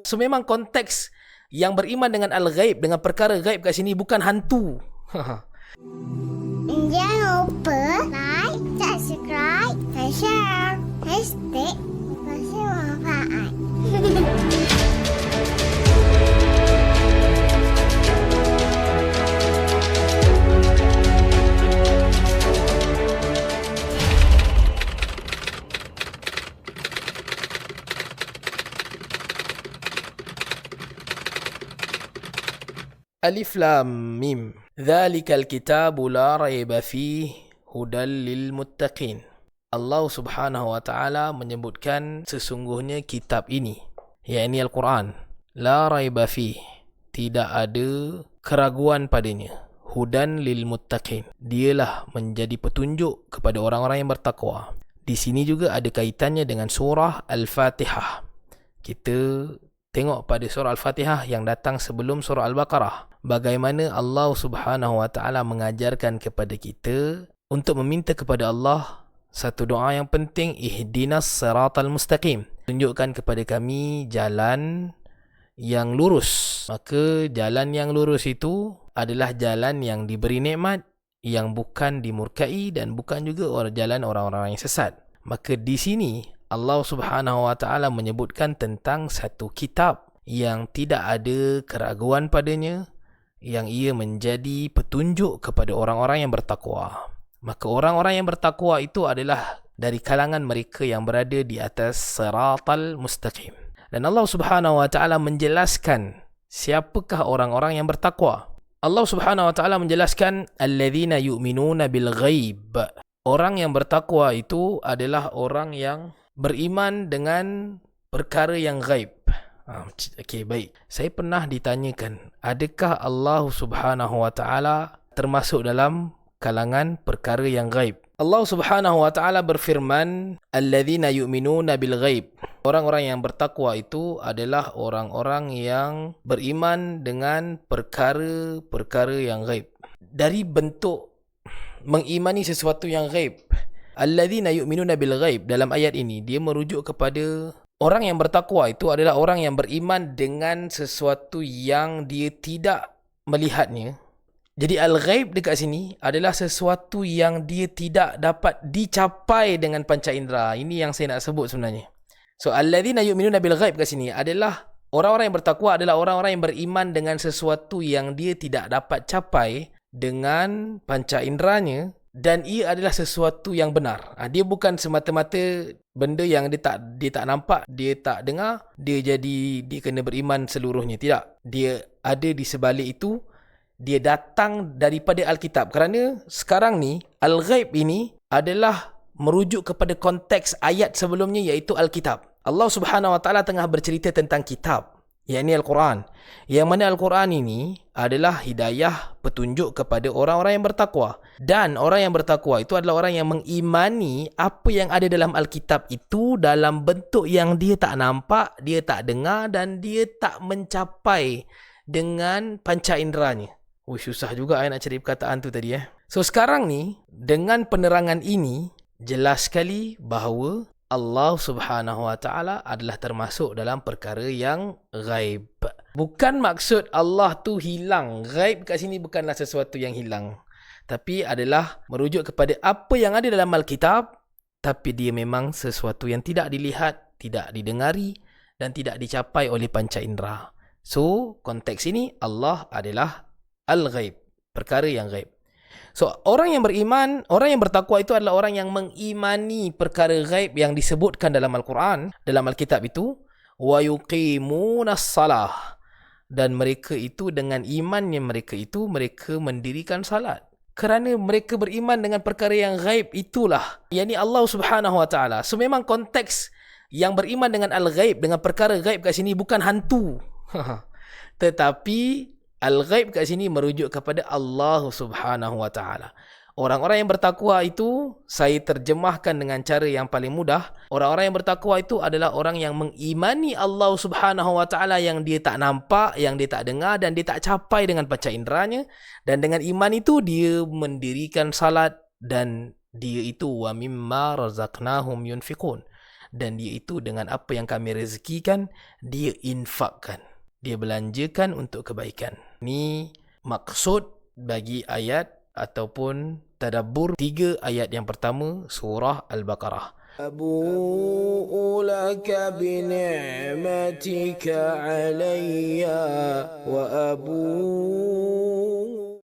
So memang konteks yang beriman dengan al-ghaib, dengan perkara ghaib kat sini bukan hantu. Jangan lupa like, subscribe dan share. Hashtag Motivasi Manfaat. Alif Lam Mim. Dzalikal kitabu la raiba fihi hudal lil muttaqin. Allah Subhanahu wa taala menyebutkan sesungguhnya kitab ini, yakni Al-Quran, la raiba fihi, tidak ada keraguan padanya. Hudan lil muttaqin, dialah menjadi petunjuk kepada orang-orang yang bertakwa. Di sini juga ada kaitannya dengan surah Al-Fatihah. Kita tengok pada surah Al-Fatihah yang datang sebelum surah Al-Baqarah, bagaimana Allah Subhanahu wa taala mengajarkan kepada kita untuk meminta kepada Allah satu doa yang penting, ihdinas siratal mustaqim, tunjukkan kepada kami jalan yang lurus. Maka jalan yang lurus itu adalah jalan yang diberi nikmat, yang bukan dimurkai dan bukan juga jalan orang-orang yang sesat. Maka di sini Allah Subhanahu wa taala menyebutkan tentang satu kitab yang tidak ada keraguan padanya, yang ia menjadi petunjuk kepada orang-orang yang bertakwa. Maka orang-orang yang bertakwa itu adalah dari kalangan mereka yang berada di atas siratal mustaqim. Dan Allah Subhanahu wa taala menjelaskan siapakah orang-orang yang bertakwa. Allah Subhanahu wa taala menjelaskan alladzina yu'minuna bil ghaib. Orang yang bertakwa itu adalah orang yang beriman dengan perkara yang ghaib. Okey, baik. Saya pernah ditanyakan, adakah Allah Subhanahu wa taala termasuk dalam kalangan perkara yang ghaib? Allah Subhanahu wa taala berfirman, alladzina yu'minuna bil ghaib. Orang-orang yang bertakwa itu adalah orang-orang yang beriman dengan perkara-perkara yang ghaib. Dari bentuk mengimani sesuatu yang ghaib, alladzina yu'minuna bil ghaib, dalam ayat ini dia merujuk kepada orang yang bertakwa itu adalah orang yang beriman dengan sesuatu yang dia tidak melihatnya. Jadi al-ghaib dekat sini adalah sesuatu yang dia tidak dapat dicapai dengan panca indera. Ini yang saya nak sebut sebenarnya. So alladzina yu'minuna bil ghaib kat sini adalah orang-orang yang bertakwa adalah orang-orang yang beriman dengan sesuatu yang dia tidak dapat capai dengan panca inderanya, dan ia adalah sesuatu yang benar. Dia bukan semata-mata benda yang dia tak nampak, dia tak dengar, dia kena beriman seluruhnya. Tidak. Dia ada di sebalik itu, dia datang daripada Alkitab. Kerana sekarang ni al-ghaib ini adalah merujuk kepada konteks ayat sebelumnya, iaitu Alkitab. Allah Subhanahu wa taala tengah bercerita tentang kitab, yakni Al-Quran. Yang mana Al-Quran ini adalah hidayah, petunjuk kepada orang-orang yang bertakwa. Dan orang yang bertakwa itu adalah orang yang mengimani apa yang ada dalam Alkitab itu dalam bentuk yang dia tak nampak, dia tak dengar dan dia tak mencapai dengan panca inderanya. Susah juga nak cari perkataan tu tadi. So sekarang ni, dengan penerangan ini, jelas sekali bahawa Allah Subhanahu wa taala adalah termasuk dalam perkara yang ghaib. Bukan maksud Allah tu hilang. Ghaib kat sini bukanlah sesuatu yang hilang, tapi adalah merujuk kepada apa yang ada dalam Alkitab, tapi dia memang sesuatu yang tidak dilihat, tidak didengari dan tidak dicapai oleh panca indera. So konteks ini Allah adalah al-ghaib, perkara yang ghaib. So, orang yang beriman, orang yang bertakwa itu adalah orang yang mengimani perkara ghaib yang disebutkan dalam Al-Quran, dalam Alkitab itu, wa yuqimunas salah. Dan mereka itu dengan imannya mereka itu, mereka mendirikan salat. Kerana mereka beriman dengan perkara yang ghaib itulah, yakni Allah Subhanahu wa taala. So memang konteks yang beriman dengan al-ghaib, dengan perkara ghaib kat sini bukan hantu. Tetapi al-ghaib kat sini merujuk kepada Allah Subhanahu wa taala. Orang-orang yang bertakwa itu, saya terjemahkan dengan cara yang paling mudah. Orang-orang yang bertakwa itu adalah orang yang mengimani Allah Subhanahu wa taala yang dia tak nampak, yang dia tak dengar dan dia tak capai dengan panca inderanya. Dan dengan iman itu dia mendirikan salat dan dia itu wa mimma razaqnahum yunfiqun. dan dia itu dengan apa yang kami rezekikan, dia infakkan. Dia belanjakan untuk kebaikan. Ni maksud bagi ayat ataupun tadabbur 3 ayat yang pertama surah Al-Baqarah. أبوء لك بنعمتك علي وأبوء